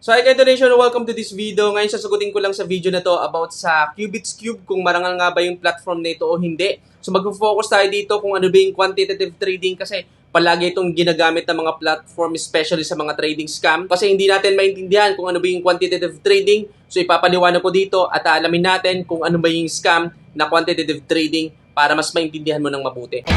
So hi Nation, welcome to this video. Ngayon sasagutin ko lang sa video na to about sa Qubits Cube, kung marangal nga ba yung platform na ito o hindi. So mag-focus tayo dito kung ano ba yung quantitative trading, kasi palagi itong ginagamit ng mga platform, especially sa mga trading scam. Kasi hindi natin maintindihan kung ano ba yung quantitative trading. So ipapaliwanag ko dito at aalamin natin kung ano ba yung scam na quantitative trading para mas maintindihan mo ng mabuti.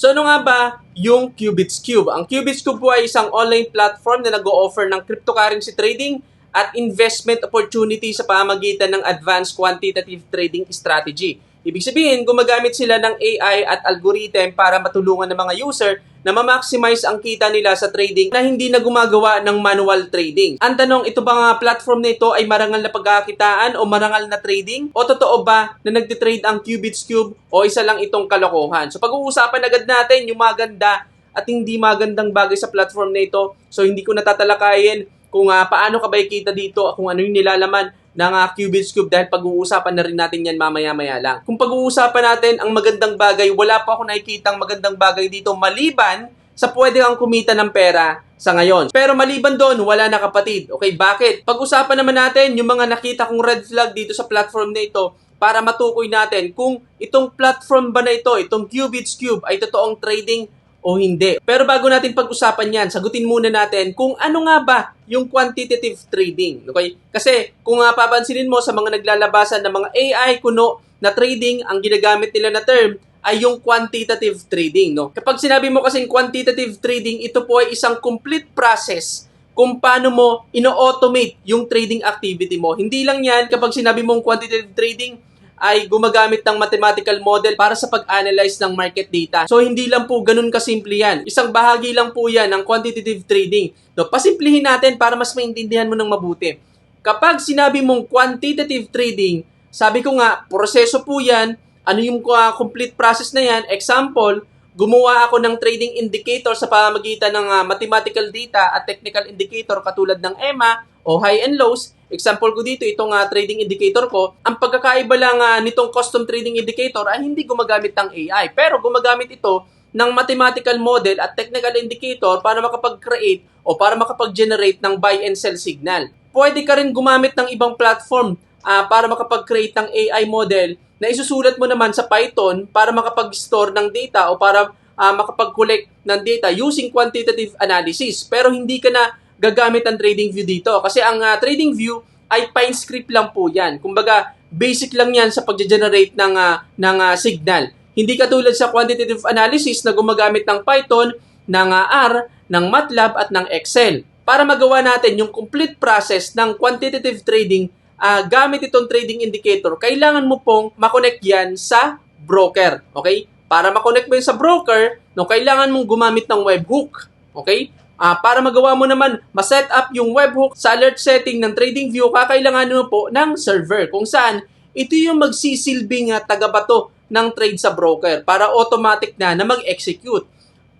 So ano nga ba yung Qubits Cube? Ang Qubits Cube po ay isang online platform na nag-o-offer ng cryptocurrency trading at investment opportunity sa pamamagitan ng advanced quantitative trading strategy. Ibig sabihin, gumagamit sila ng AI at algorithm para matulungan ng mga user na ma-maximize ang kita nila sa trading na hindi na gumagawa ng manual trading. Ang tanong, ito ba nga platform na ito ay marangal na pagkakitaan o marangal na trading? O totoo ba na nagtitrade ang Qubits Cube o isa lang itong kalokohan? So pag-uusapan agad natin yung maganda at hindi magandang bagay sa platform na ito. So hindi ko natatalakayin kung paano ka ba ikita dito, kung ano yung nilalaman ng Qubits Cube, dahil pag-uusapan na rin natin yan mamaya-maya lang. Kung pag-uusapan natin ang magandang bagay, wala pa ako nakikitang magandang bagay dito maliban sa pwede kang kumita ng pera sa ngayon. Pero maliban doon, wala na kapatid. Okay, bakit? Pag-usapan naman natin yung mga nakita kong red flag dito sa platform na ito para matukoy natin kung itong platform ba na ito, itong Qubits Cube, ay totoong trading o hindi. Pero bago natin pag-usapan yan, sagutin muna natin kung ano nga ba yung quantitative trading. Okay? Kasi kung papansinin mo sa mga naglalabasan ng mga AI kuno na trading, ang ginagamit nila na term ay yung quantitative trading. No? Kapag sinabi mo kasing quantitative trading, ito po ay isang complete process kung paano mo ino-automate yung trading activity mo. Hindi lang yan, kapag sinabi mong quantitative trading, ay gumagamit ng mathematical model para sa pag-analyze ng market data. So, hindi lang po ganun kasimple yan. Isang bahagi lang po yan ng quantitative trading. So, pasimplihin natin para mas maintindihan mo ng mabuti. Kapag sinabi mong quantitative trading, sabi ko nga, proseso po yan. Ano yung complete process na yan? Example, gumawa ako ng trading indicator sa pamamagitan ng mathematical data at technical indicator katulad ng EMA o high and lows. Example ko dito, itong trading indicator ko. Ang pagkakaiba lang nitong custom trading indicator ay hindi gumagamit ng AI, pero gumagamit ito ng mathematical model at technical indicator para makapag-create o para makapag-generate ng buy and sell signal. Pwede ka rin gumamit ng ibang platform para makapag-create ng AI model na isusulat mo naman sa Python para makapag-store ng data o para makapag-collect ng data using quantitative analysis. Pero hindi ka na gagamit ang TradingView dito. Kasi ang TradingView ay fine script lang po yan. Kumbaga, basic lang yan sa pag-generate ng signal. Hindi katulad sa quantitative analysis na gumagamit ng Python, ng R, ng MATLAB at ng Excel. Para magawa natin yung complete process ng quantitative trading, gamit itong trading indicator, kailangan mo pong makonect yan sa broker. Okay? Para makonect mo yan sa broker, kailangan mong gumamit ng webhook. Okay? Para magawa mo naman, ma-set up yung webhook sa alert setting ng TradingView, kakailangan mo po ng server kung saan ito yung magsisilbing tagabato ng trade sa broker para automatic na mag-execute.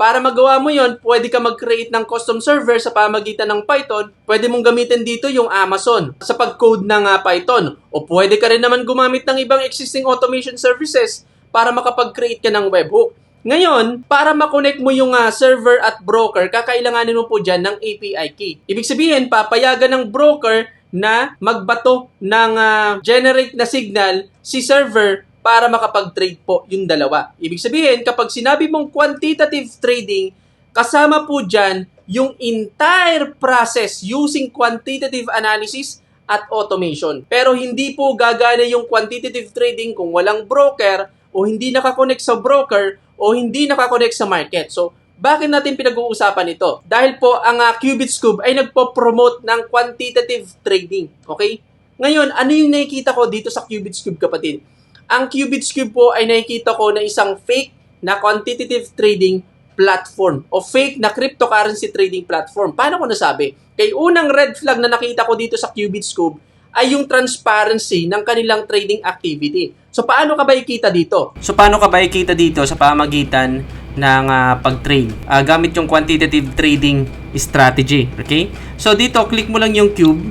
Para magawa mo yon, pwede ka mag-create ng custom server sa pamamagitan ng Python. Pwede mong gamitin dito yung Amazon sa pag-code ng Python. O pwede ka rin naman gumamit ng ibang existing automation services para makapag-create ka ng webhook. Ngayon, para makonect mo yung server at broker, kakailanganin mo po dyan ng API key. Ibig sabihin, papayagan ng broker na magbato ng generate na signal si server para makapag-trade po yung dalawa. Ibig sabihin, kapag sinabi mong quantitative trading, kasama po dyan yung entire process using quantitative analysis at automation. Pero hindi po gagana yung quantitative trading kung walang broker o hindi nakakonect sa broker o hindi nakakonect sa market. So, bakit natin pinag-uusapan ito? Dahil po ang Qubits Cube ay nagpo-promote ng quantitative trading. Okay? Ngayon, ano yung nakikita ko dito sa Qubits Cube, kapatid? Ang Qubits Cube po ay nakikita ko na isang fake na quantitative trading platform o fake na cryptocurrency trading platform. Paano ko nasabi? Kaya unang red flag na nakita ko dito sa Qubits Cube ay yung transparency ng kanilang trading activity. So, paano ka ba ikita dito? Sa pamamagitan ng pag-trade? Gamit yung quantitative trading strategy. Okay? So, dito, click mo lang yung cube.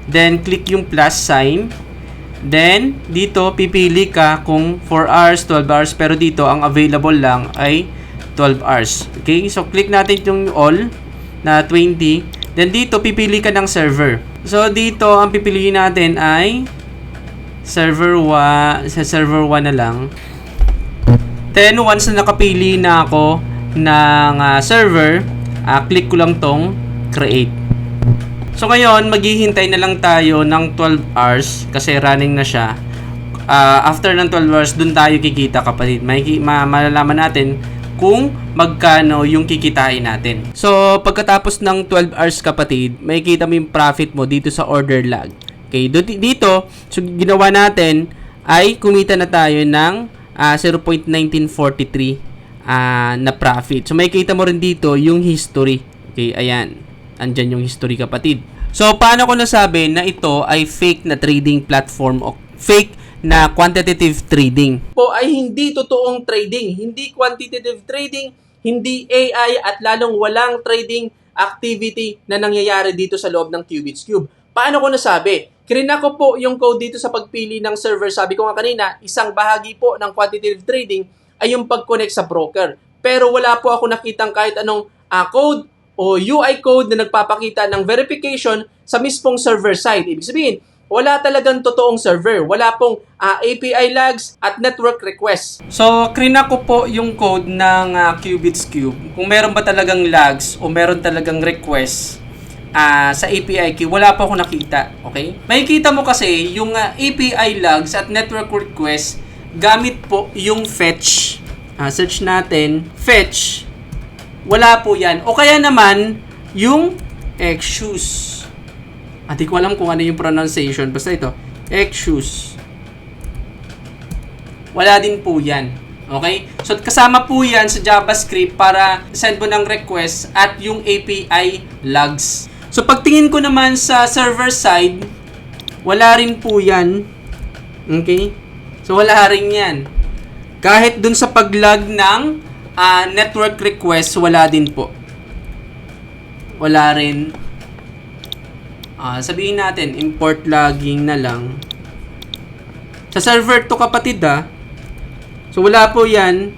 Then, click yung plus sign. Then, dito, pipili ka kung 4 hours, 12 hours, pero dito, ang available lang ay 12 hours. Okay? So, click natin yung all na 20. Then, dito, pipili ka ng server. So, dito, ang pipiliin natin ay server 1, sa server 1 na lang. Then, once na nakapili na ako ng server, click ko lang tong create. So ngayon, maghihintay na lang tayo ng 12 hours kasi running na siya. After ng 12 hours, dun tayo kikita kapatid. Malalaman natin kung magkano yung kikitain natin. So, pagkatapos ng 12 hours kapatid, makikita mo yung profit mo dito sa order log. Okay, dito, so ginawa natin ay kumita na tayo ng 0.1943 na profit. So, makikita mo rin dito yung history. Okay, ayan. Andyan yung history kapatid. So, paano ko nasabi na ito ay fake na trading platform o fake na quantitative trading? Po ay hindi totoong trading, hindi quantitative trading, hindi AI at lalong walang trading activity na nangyayari dito sa loob ng Qubits Cube. Paano ko nasabi? Krina ko po yung code dito sa pagpili ng server. Sabi ko nga kanina, isang bahagi po ng quantitative trading ay yung pag-connect sa broker. Pero wala po ako nakitang kahit anong code o UI code na nagpapakita ng verification sa mismong server side. Ibig sabihin, wala talagang totoong server. Wala pong API logs at network requests. So, krina ko po yung code ng Qubits Cube. Kung meron ba talagang logs o meron talagang requests sa API key, wala po ako nakita. Okay? Makikita mo kasi yung API logs at network requests gamit po yung fetch. Search natin, fetch. Wala po yan. O kaya naman, yung Xuse. Hindi ko alam kung ano yung pronunciation. Basta ito, Xuse. Wala din po yan. Okay? So, kasama po yan sa JavaScript para send mo ng request at yung API logs. So, pagtingin ko naman sa server side, wala rin po yan. Okay? So, wala rin yan. Kahit dun sa pag-log ng network request, wala din po. Wala rin. Sabihin natin, import logging na lang. Sa server to kapatid So, wala po yan.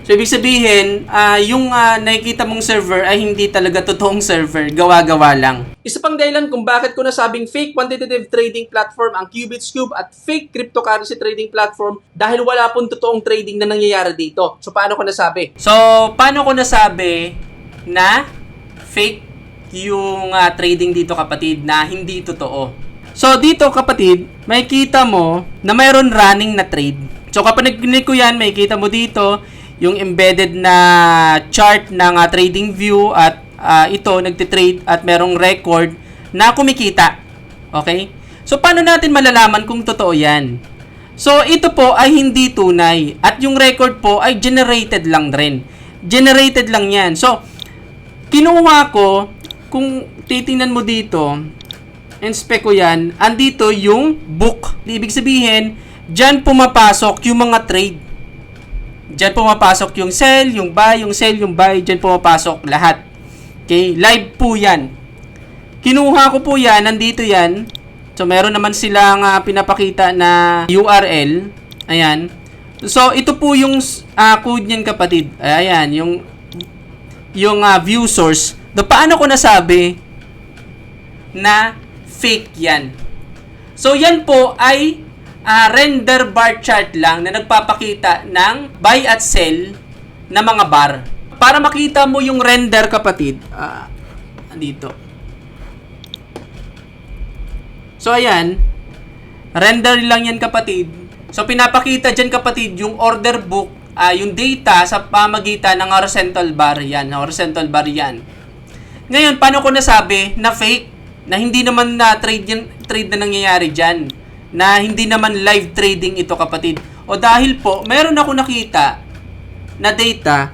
So, ibig sabihin, yung nakikita mong server ay hindi talaga totoong server. Gawa-gawa lang. Isa pang dahilan kung bakit ko nasabing fake quantitative trading platform ang Qubits Cube at fake cryptocurrency trading platform dahil wala pong totoong trading na nangyayari dito. So, paano ko nasabi? So, paano ko nasabi na fake yung trading dito kapatid na hindi totoo? So, dito kapatid, makikita mo na mayroon running na trade. So, kapag nag-click ko yan, makikita mo dito yung embedded na chart ng trading view at ito nagtitrade at merong record na kumikita. Okay? So, paano natin malalaman kung totoo yan? So, ito po ay hindi tunay at yung record po ay generated lang rin. Generated lang yan. So, kinuha ko, kung titingnan mo dito, inspect ko yan, andito yung book. Ibig sabihin, dyan pumapasok yung mga trade. Diyan pumapasok yung sell, yung buy, yung sell, yung buy. Diyan pumapasok lahat. Okay? Live po yan. Kinuha ko po yan. Nandito yan. So, meron naman silang pinapakita na URL. Ayan. So, ito po yung code niyan kapatid. Ayan. Yung view source. Paano ko nasabi na fake yan? So, yan po ay render bar chart lang na nagpapakita ng buy at sell na mga bar. Para makita mo yung render kapatid, dito. So, ayan. Render lang yan kapatid. So, pinapakita dyan kapatid yung order book, yung data sa pamagitan ng horizontal bar yan. Horizontal bar yan. Ngayon, paano ko nasabi na fake? Na hindi naman na trade na nangyayari dyan. Na hindi naman live trading ito kapatid. O dahil po, meron ako nakita na data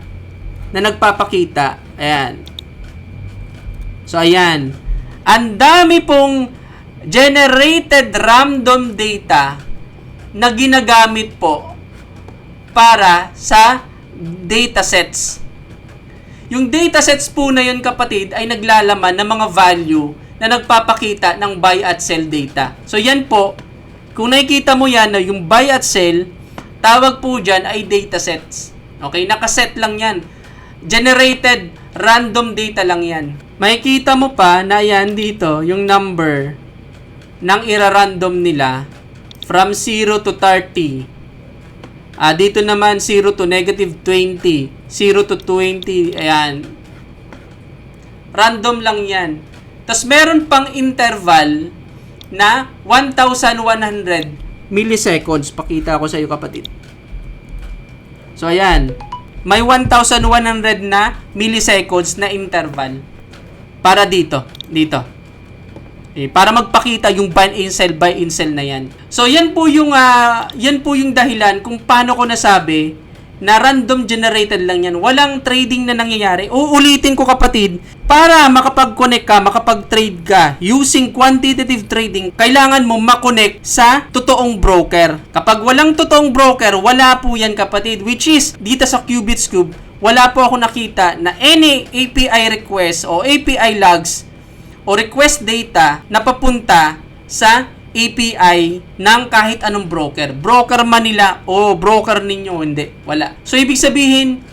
na nagpapakita. Ayan. So, ayan. Ang dami pong generated random data na ginagamit po para sa datasets. Yung datasets po na yun kapatid ay naglalaman ng mga value na nagpapakita ng buy at sell data. So yan po, kung nakikita mo yan na yung buy at sell, tawag po dyan ay data sets. Okay, nakaset lang yan. Generated random data lang yan. Makikita mo pa na yan dito, yung number ng ira-random nila from 0 to 30. Dito naman 0 to negative 20, 0 to 20, ayan. Random lang yan. Tapos meron pang interval na 1,100 milliseconds. Pakita ko sa iyo kapatid. So ayan, may 1,100 na milliseconds na interval para dito. Para magpakita yung buy and sell na yan. So yan po yung dahilan kung paano ko nasabi na random generated lang yan. Walang trading na nangyayari. Uulitin ko kapatid, para makapag-connect ka, makapag-trade ka using quantitative trading, kailangan mo makonect sa totoong broker. Kapag walang totoong broker, wala po yan kapatid. Which is, dito sa Qubits Cube, wala po ako nakita na any API request o API logs o request data na papunta sa API ng kahit anong broker. Broker man nila o broker ninyo, hindi. Wala. So, ibig sabihin,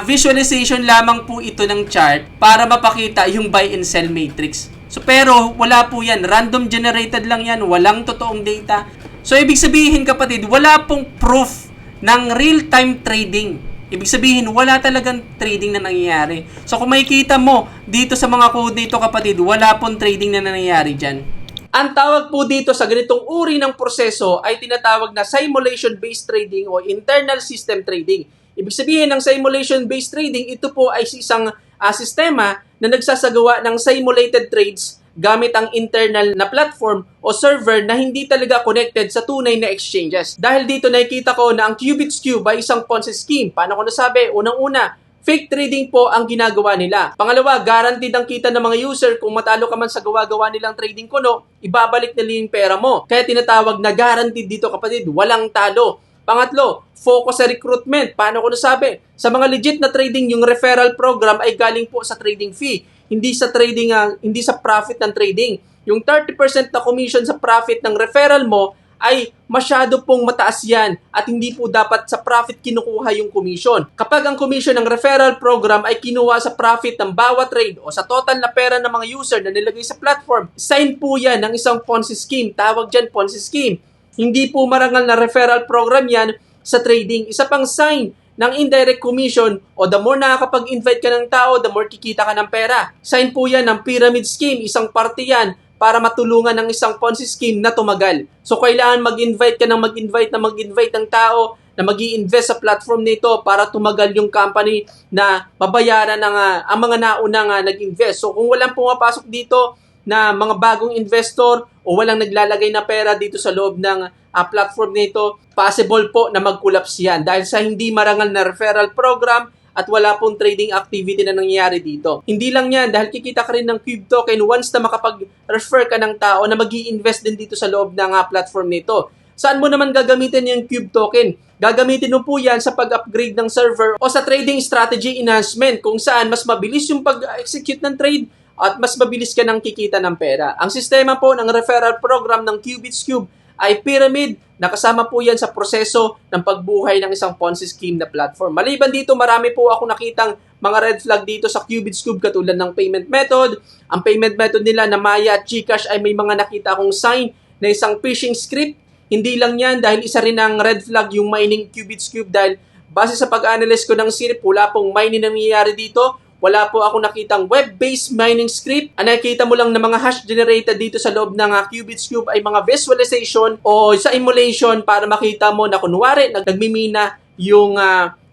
visualization lamang po ito ng chart para mapakita yung buy and sell matrix. So, pero wala po yan. Random generated lang yan. Walang totoong data. So, ibig sabihin kapatid, wala pong proof ng real-time trading. Ibig sabihin, wala talagang trading na nangyayari. So, kung makikita mo dito sa mga code nito kapatid, wala pong trading na nangyayari dyan. Ang tawag po dito sa ganitong uri ng proseso ay tinatawag na simulation-based trading o internal system trading. Ibig sabihin ng simulation-based trading, ito po ay isang sistema na nagsasagawa ng simulated trades gamit ang internal na platform o server na hindi talaga connected sa tunay na exchanges. Dahil dito nakikita ko na ang Qubits Cube ay isang Ponzi scheme. Paano ko nasabi? Unang-una, fake trading po ang ginagawa nila. Pangalawa, guaranteed ang kita ng mga user. Kung matalo ka man sa gawa-gawa nilang trading kuno, ibabalik nila yung pera mo. Kaya tinatawag na guaranteed dito kapatid, walang talo. Pangatlo, focus sa recruitment. Paano ko nasabi? Sa mga legit na trading, yung referral program ay galing po sa trading fee. Hindi sa trading, hindi sa profit ng trading. Yung 30% na commission sa profit ng referral mo ay masyado pong mataas yan at hindi po dapat sa profit kinukuha yung commission. Kapag ang commission ng referral program ay kinuha sa profit ng bawat trade o sa total na pera ng mga user na nilagay sa platform, sign po yan ng isang Ponzi scheme. Tawag dyan Ponzi scheme. Hindi po marangal na referral program yan sa trading. Isa pang sign ng indirect commission o the more nakakapag-invite ka ng tao, the more kikita ka ng pera. Sign po yan ng pyramid scheme. Isang parte yan para matulungan ng isang Ponzi scheme na tumagal. So, kailangan mag-invite ka ng mag-invite ng tao na mag-i-invest sa platform nito para tumagal yung company na babayaran ng ang mga naunang nag-invest. So, kung walang pumapasok dito na mga bagong investor o walang naglalagay na pera dito sa loob ng platform nito, possible po na mag-collapse yan dahil sa hindi marangal na referral program at wala pong trading activity na nangyayari dito. Hindi lang yan, dahil kikita ka rin ng Cube Token once na makapag-refer ka ng tao na mag-i-invest din dito sa loob ng platform nito. Saan mo naman gagamitin yung Cube Token? Gagamitin mo po yan sa pag-upgrade ng server o sa trading strategy enhancement kung saan mas mabilis yung pag-execute ng trade at mas mabilis ka nang kikita ng pera. Ang sistema po ng referral program ng Qubits Cube ay pyramid. Nakasama po yan sa proseso ng pagbuhay ng isang Ponzi scheme na platform. Maliban dito, marami po ako nakitang mga red flag dito sa Qubits Cube katulad ng payment method. Ang payment method nila na Maya at GCash ay may mga nakita akong sign na isang phishing script. Hindi lang yan dahil isa rin ang red flag yung mining Qubits Cube dahil base sa pag-analyze ko ng script, wala pong mining na nangyayari dito. Wala po ako nakitang web-based mining script. Ang nakikita mo lang na mga hash generated dito sa loob ng Qubits Cube ay mga visualization o sa emulation para makita mo na kunwari nagmimina yung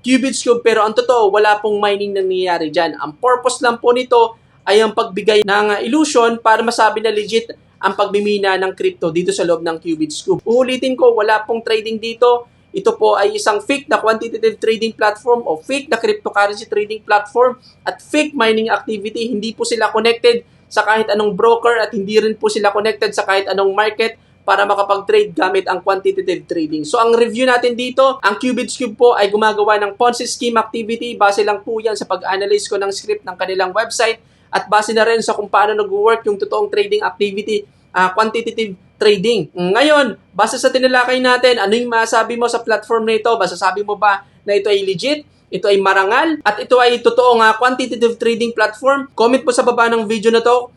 Qubits Cube pero ang totoo wala pong mining na nangyayari dyan. Ang purpose lang po nito ay ang pagbigay ng illusion para masabi na legit ang pagmimina ng crypto dito sa loob ng Qubits Cube. Uulitin ko, wala pong trading dito. Ito po ay isang fake na quantitative trading platform o fake na cryptocurrency trading platform at fake mining activity. Hindi po sila connected sa kahit anong broker at hindi rin po sila connected sa kahit anong market para makapag-trade gamit ang quantitative trading. So, ang review natin dito, ang Qubits Cube po ay gumagawa ng Ponzi scheme activity. Base lang po yan sa pag-analyze ko ng script ng kanilang website at base na rin sa kung paano nag-work yung totoong trading activity, quantitative trading. Ngayon, base sa tinalakay natin, ano yung masasabi mo sa platform na ito? Masasabi mo ba na ito ay legit? Ito ay marangal? At ito ay totoong quantitative trading platform? Comment mo sa baba ng video na to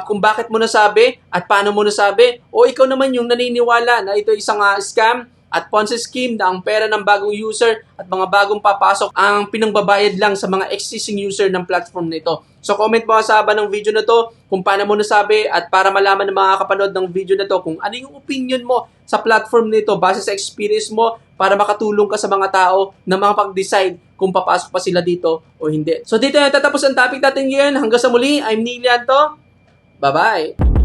kung bakit mo nasabi at paano mo nasabi. O ikaw naman yung naniniwala na ito ay isang scam at Ponzi scheme na ang pera ng bagong user at mga bagong papasok ang pinangbabayad lang sa mga existing user ng platform na ito. So comment mo sa baba ng video na to kung paano mo nasabi at para malaman ng mga kapanood ng video na to kung ano yung opinion mo sa platform nito base sa experience mo para makatulong ka sa mga tao na makapag-decide kung papasok pa sila dito o hindi. So dito na tatapos ang topic natin ngayon. Hanggang sa muli, I'm Neil Yanto. Bye-bye!